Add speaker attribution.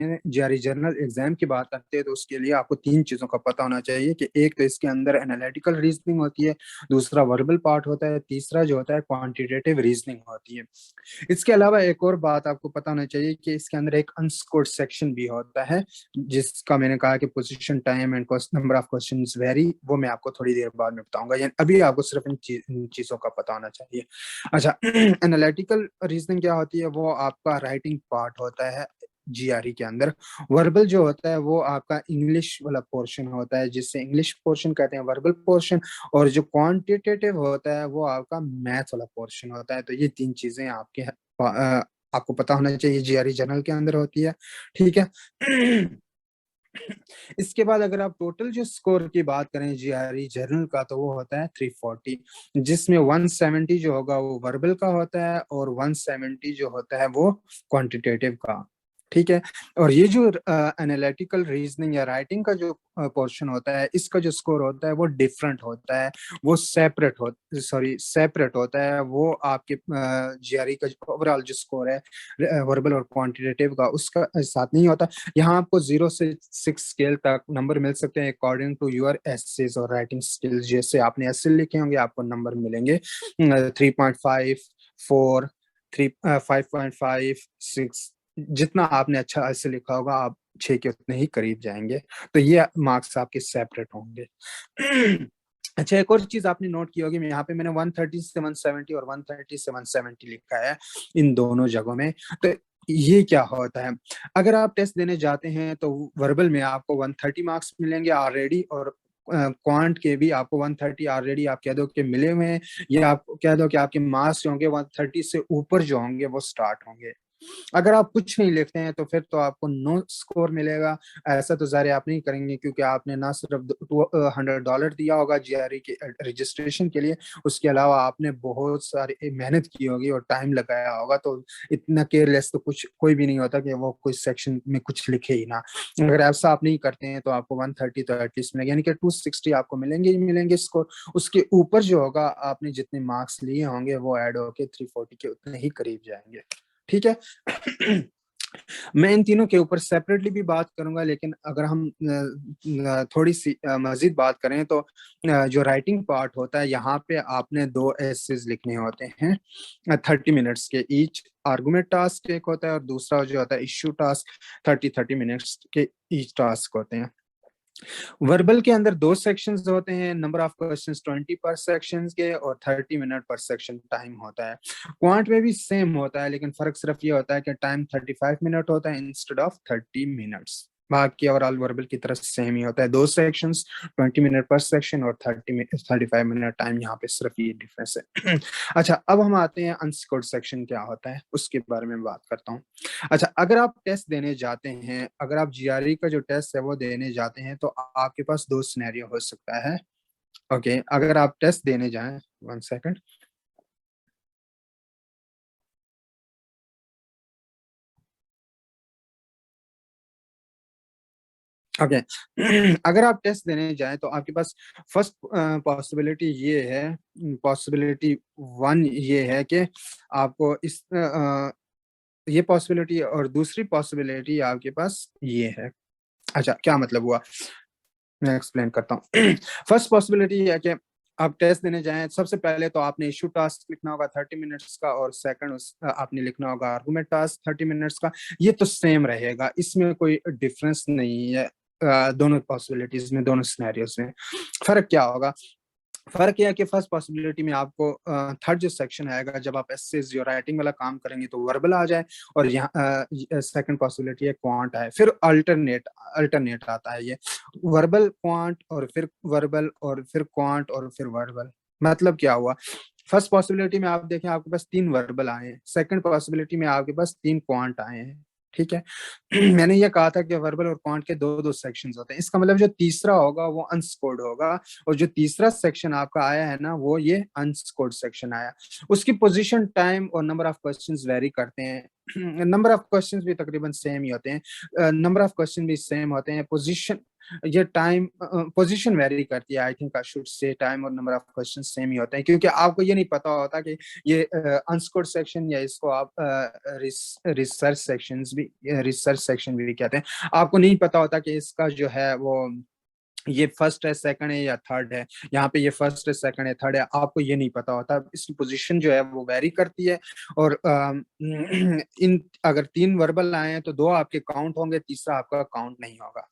Speaker 1: GRE general exam की बात करते हैं तो उसके लिए आपको तीन चीजों का पता होना चाहिए कि एक तो इसके अंदर एनालिटिकल रीजनिंग होती है, दूसरा वर्बल पार्ट होता है, तीसरा जो होता है क्वांटिटेटिव रीजनिंग होती है। इसके अलावा एक और बात आपको पता होना चाहिए कि इसके अंदर एक अनस्कोर्ड सेक्शन भी होता है, जिसका मैंने कहा कि position time and number of questions very, वो मैं आपको थोड़ी देर बाद में बताऊंगा। यानी अभी आपको सिर्फ इन चीजों का पता होना चाहिए। अच्छा, एनालिटिकल रीजनिंग क्या होती है? वो आपका राइटिंग पार्ट होता है जीआरई के अंदर। वर्बल जो होता है वो आपका इंग्लिश वाला पोर्शन होता है, जिससे इंग्लिश पोर्शन कहते हैं वर्बल पोर्शन। और जो क्वांटिटेटिव होता है वो आपका मैथ वाला पोर्शन होता है। तो ये तीन चीजें आपके आपको पता होना चाहिए जीआरई जनरल के अंदर होती है। ठीक है। इसके बाद अगर आप टोटल जो स्कोर की बात करें जीआरई जनरल का, तो वो होता है 340, जिसमें 170 जो होगा वो वर्बल का होता है और 170 जो होता है वो क्वांटिटेटिव का। ठीक है। और ये जो एनालिटिकल रीजनिंग या राइटिंग का जो पोर्शन होता है, इसका जो स्कोर होता है वो डिफरेंट होता है, वो सेपरेट होता है। वो आपके जीआरई का ओवरऑल जो स्कोर है वर्बल और क्वांटिटेटिव का, उसका साथ नहीं होता। यहाँ आपको 0 से 6 स्केल तक नंबर मिल सकते हैं अकॉर्डिंग टू योर एसेज और राइटिंग स्किल्स। जैसे आपने एसे लिखे होंगे आपको नंबर मिलेंगे 3.5, 4, 5.5, 6। जितना आपने अच्छा ऐसे लिखा होगा आप 6 के उतने ही करीब जाएंगे। तो ये मार्क्स आपके सेपरेट होंगे। अच्छा, एक और चीज आपने नोट की होगी, यहाँ पे मैंने 130 से 170 और 130 से 170 लिखा है इन दोनों जगहों में। तो ये क्या होता है? अगर आप टेस्ट देने जाते हैं तो वर्बल में आपको 130 मार्क्स मिलेंगे ऑलरेडी, और क्वांट के भी आपको 130 ऑलरेडी आप कह दो कि मिले हुए हैं, या आप कह दो कि आपके मार्क्स जो होंगे 130 से ऊपर जो होंगे वो स्टार्ट होंगे। अगर आप कुछ नहीं लिखते हैं तो फिर तो आपको नो स्कोर मिलेगा। ऐसा तो ज़ाहिर आप नहीं करेंगे, क्योंकि आपने ना सिर्फ $100 दिया होगा जीआरई के रजिस्ट्रेशन के लिए, उसके अलावा आपने बहुत सारी मेहनत की होगी और टाइम लगाया होगा। तो इतना केयरलेस तो कुछ कोई भी नहीं होता कि वो कोई सेक्शन में कुछ लिखे ही ना। अगर ऐसा आप नहीं करते हैं तो आपको 130 तो एटलीस्ट मिलेगा, यानी कि 260 आपको मिलेंगे ही मिलेंगे स्कोर। उसके ऊपर जो होगा आपने जितने मार्क्स लिए होंगे वो ऐड होके 340 के उतने ही करीब जाएंगे। ठीक है। मैं इन तीनों के ऊपर सेपरेटली भी बात करूंगा, लेकिन अगर हम थोड़ी सी मजीद बात करें तो जो राइटिंग पार्ट होता है, यहाँ पे आपने 2 एसेज लिखने होते हैं 30 मिनट्स के ईच। आर्गुमेंट टास्क एक होता है और दूसरा जो होता है इश्यू टास्क, 30 मिनट्स के ईच टास्क होते हैं। वर्बल के अंदर 2 सेक्शंस होते हैं, नंबर ऑफ क्वेश्चंस 20 पर सेक्शन के और 30 मिनट पर सेक्शन टाइम होता है। क्वांट में भी सेम होता है, लेकिन फर्क सिर्फ ये होता है कि टाइम 35 मिनट होता है इंस्टेड ऑफ 30 मिनट्स। बाकी ओवरऑल वर्बल की तरफ सेम ही होता है, 2 सेक्शंस, 20 मिनट पर सेक्शन और 35 मिनट टाइम, यहाँ पे सिर्फ ये डिफरेंस है। अच्छा, अब हम आते हैं अनस्कोर्ड सेक्शन क्या होता है, उसके बारे में बात करता हूँ। अच्छा, अगर आप टेस्ट देने जाते हैं, अगर आप जीआरई का जो टेस्ट है वो देने जाते हैं, तो आपके पास 2 सिनेरियो हो सकता है। ओके, अगर आप टेस्ट देने जाएं, 1 सेकंड। ओके, अगर आप टेस्ट देने जाएं तो आपके पास फर्स्ट पॉसिबिलिटी ये है, पॉसिबिलिटी 1 ये है कि आपको ये पॉसिबिलिटी, और दूसरी पॉसिबिलिटी आपके पास ये है। अच्छा, क्या मतलब हुआ, मैं एक्सप्लेन करता हूँ। फर्स्ट पॉसिबिलिटी है कि आप टेस्ट देने जाएं, सबसे पहले तो आपने इशू टास्क लिखना होगा 30 मिनट्स का, और सेकंड आपने लिखना होगा आर्गुमेंट टास्क 30 मिनट्स का। ये तो सेम रहेगा, इसमें कोई डिफरेंस नहीं है। दोनों पॉसिबिलिटीज में, दोनों सिनेरियोज में फर्क क्या होगा? फर्क यह है कि फर्स्ट पॉसिबिलिटी में आपको थर्ड जो सेक्शन आएगा, जब आप एसेज जो राइटिंग वाला काम करेंगे तो वर्बल आ जाए, और यहाँ सेकंड पॉसिबिलिटी है क्वांट आए, फिर अल्टरनेट अल्टरनेट आता है ये वर्बल क्वांट और फिर वर्बल और फिर क्वांट और फिर वर्बल। मतलब क्या हुआ? फर्स्ट पॉसिबिलिटी में आप देखें आपके पास 3 वर्बल आए हैं, सेकंड पॉसिबिलिटी में आपके पास 3 क्वांट आए हैं। ठीक है। मैंने ये कहा था कि वर्बल और क्वांट के दो दो सेक्शंस होते हैं, इसका मतलब जो तीसरा होगा वो अनस्कोर्ड होगा, और जो तीसरा सेक्शन आपका आया है ना, वो ये अनस्कोर्ड सेक्शन आया। उसकी पोजीशन टाइम और नंबर ऑफ क्वेश्चंस वेरी करते हैं। नंबर ऑफ क्वेश्चंस भी तकरीबन सेम ही होते हैं, नंबर ऑफ क्वेश्चन भी सेम होते हैं। पोजीशन, ये टाइम पोजीशन वेरी करती है, I think I should say time और नंबर ऑफ क्वेश्चन सेम ही होते हैं, क्योंकि आपको ये नहीं पता होता कि ये अनस्कोर्ड सेक्शन या इसको आप रिसर्च सेक्शन भी कहते हैं। आपको नहीं पता होता कि इसका जो है वो ये फर्स्ट है, सेकंड है या थर्ड है, यहाँ पे ये फर्स्ट है, सेकंड है, थर्ड है, आपको ये नहीं पता होता। इसकी पोजीशन जो है वो वेरी करती है। और इन अगर 3 वर्बल आए हैं तो 2 आपके काउंट होंगे, तीसरा आपका काउंट नहीं होगा।